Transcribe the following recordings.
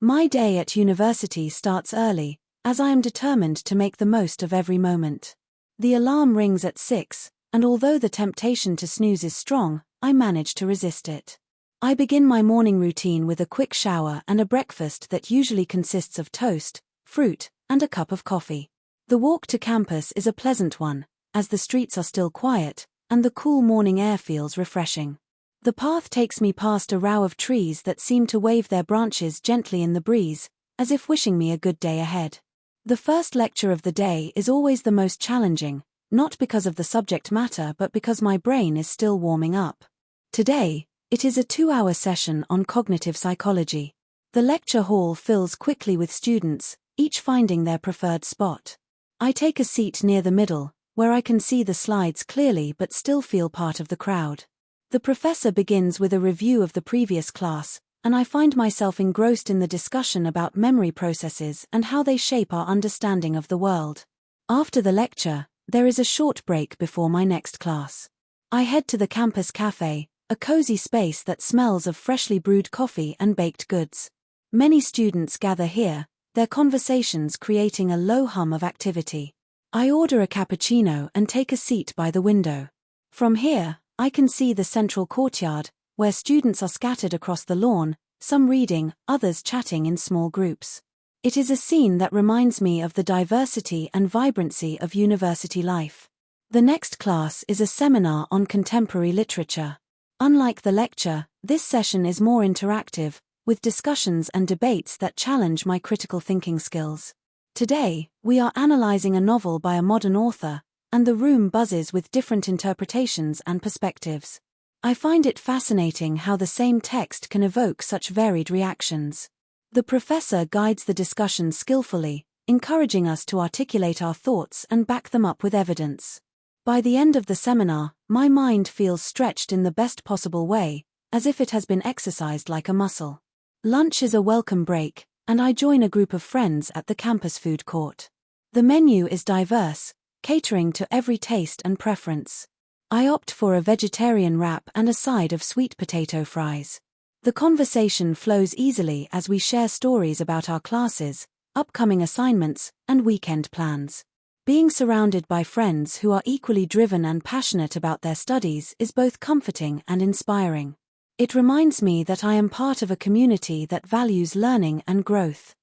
My day at university starts early, as I am determined to make the most of every moment. The alarm rings at 6, and although the temptation to snooze is strong, I manage to resist it. I begin my morning routine with a quick shower and a breakfast that usually consists of toast, fruit, and a cup of coffee. The walk to campus is a pleasant one, as the streets are still quiet, and the cool morning air feels refreshing. The path takes me past a row of trees that seem to wave their branches gently in the breeze, as if wishing me a good day ahead. The first lecture of the day is always the most challenging, not because of the subject matter but because my brain is still warming up. Today, it is a 2-hour session on cognitive psychology. The lecture hall fills quickly with students, each finding their preferred spot. I take a seat near the middle, where I can see the slides clearly but still feel part of the crowd. The professor begins with a review of the previous class, and I find myself engrossed in the discussion about memory processes and how they shape our understanding of the world. After the lecture, there is a short break before my next class. I head to the campus cafe, a cozy space that smells of freshly brewed coffee and baked goods. Many students gather here, their conversations creating a low hum of activity. I order a cappuccino and take a seat by the window. From here, I can see the central courtyard, where students are scattered across the lawn, some reading, others chatting in small groups. It is a scene that reminds me of the diversity and vibrancy of university life. The next class is a seminar on contemporary literature. Unlike the lecture, this session is more interactive, with discussions and debates that challenge my critical thinking skills. Today, we are analyzing a novel by a modern author, and the room buzzes with different interpretations and perspectives. I find it fascinating how the same text can evoke such varied reactions. The professor guides the discussion skillfully, encouraging us to articulate our thoughts and back them up with evidence. By the end of the seminar, my mind feels stretched in the best possible way, as if it has been exercised like a muscle. Lunch is a welcome break, and I join a group of friends at the campus food court. The menu is diverse, catering to every taste and preference. I opt for a vegetarian wrap and a side of sweet potato fries. The conversation flows easily as we share stories about our classes, upcoming assignments, and weekend plans. Being surrounded by friends who are equally driven and passionate about their studies is both comforting and inspiring. It reminds me that I am part of a community that values learning and growth.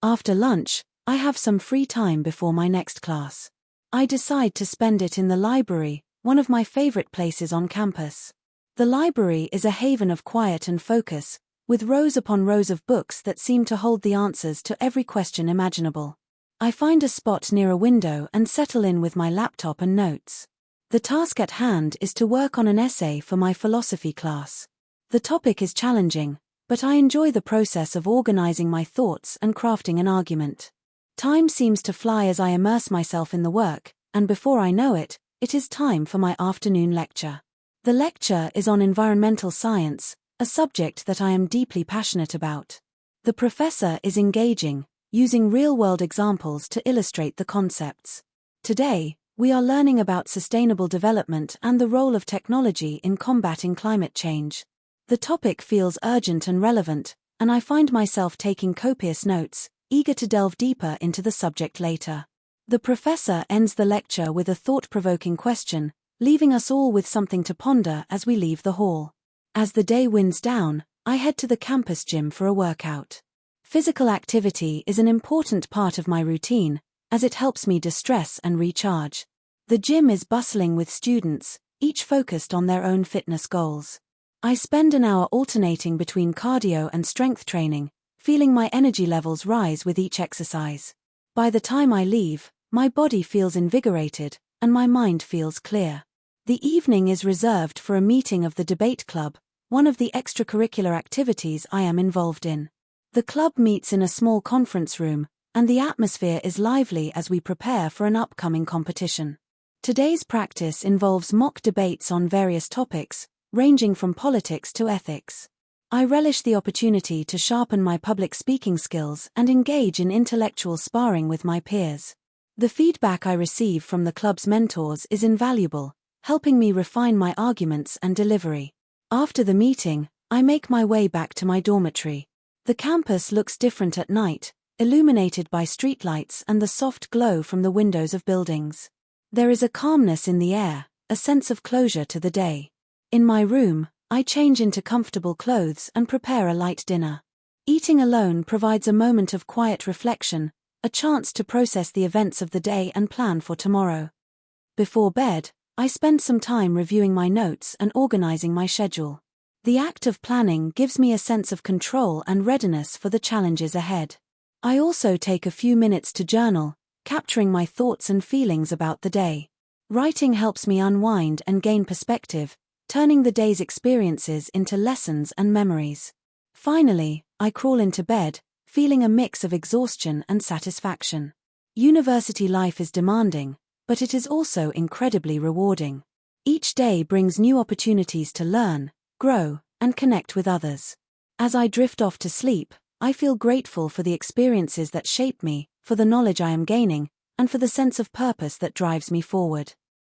After lunch, I have some free time before my next class. I decide to spend it in the library, one of my favorite places on campus. The library is a haven of quiet and focus, with rows upon rows of books that seem to hold the answers to every question imaginable. I find a spot near a window and settle in with my laptop and notes. The task at hand is to work on an essay for my philosophy class. The topic is challenging, but I enjoy the process of organizing my thoughts and crafting an argument. Time seems to fly as I immerse myself in the work, and before I know it, it is time for my afternoon lecture. The lecture is on environmental science, a subject that I am deeply passionate about. The professor is engaging, using real-world examples to illustrate the concepts. Today, we are learning about sustainable development and the role of technology in combating climate change. The topic feels urgent and relevant, and I find myself taking copious notes, eager to delve deeper into the subject later. The professor ends the lecture with a thought-provoking question, leaving us all with something to ponder as we leave the hall. As the day winds down, I head to the campus gym for a workout. Physical activity is an important part of my routine, as it helps me distress and recharge. The gym is bustling with students, each focused on their own fitness goals. I spend an hour alternating between cardio and strength training, feeling my energy levels rise with each exercise. By the time I leave, my body feels invigorated, and my mind feels clear. The evening is reserved for a meeting of the debate club, one of the extracurricular activities I am involved in. The club meets in a small conference room, and the atmosphere is lively as we prepare for an upcoming competition. Today's practice involves mock debates on various topics, ranging from politics to ethics. I relish the opportunity to sharpen my public speaking skills and engage in intellectual sparring with my peers. The feedback I receive from the club's mentors is invaluable, helping me refine my arguments and delivery. After the meeting, I make my way back to my dormitory. The campus looks different at night, illuminated by streetlights and the soft glow from the windows of buildings. There is a calmness in the air, a sense of closure to the day. In my room, I change into comfortable clothes and prepare a light dinner. Eating alone provides a moment of quiet reflection, a chance to process the events of the day and plan for tomorrow. Before bed, I spend some time reviewing my notes and organizing my schedule. The act of planning gives me a sense of control and readiness for the challenges ahead. I also take a few minutes to journal, capturing my thoughts and feelings about the day. Writing helps me unwind and gain perspective, turning the day's experiences into lessons and memories. Finally, I crawl into bed, feeling a mix of exhaustion and satisfaction. University life is demanding, but it is also incredibly rewarding. Each day brings new opportunities to learn, grow, and connect with others. As I drift off to sleep, I feel grateful for the experiences that shape me, for the knowledge I am gaining, and for the sense of purpose that drives me forward.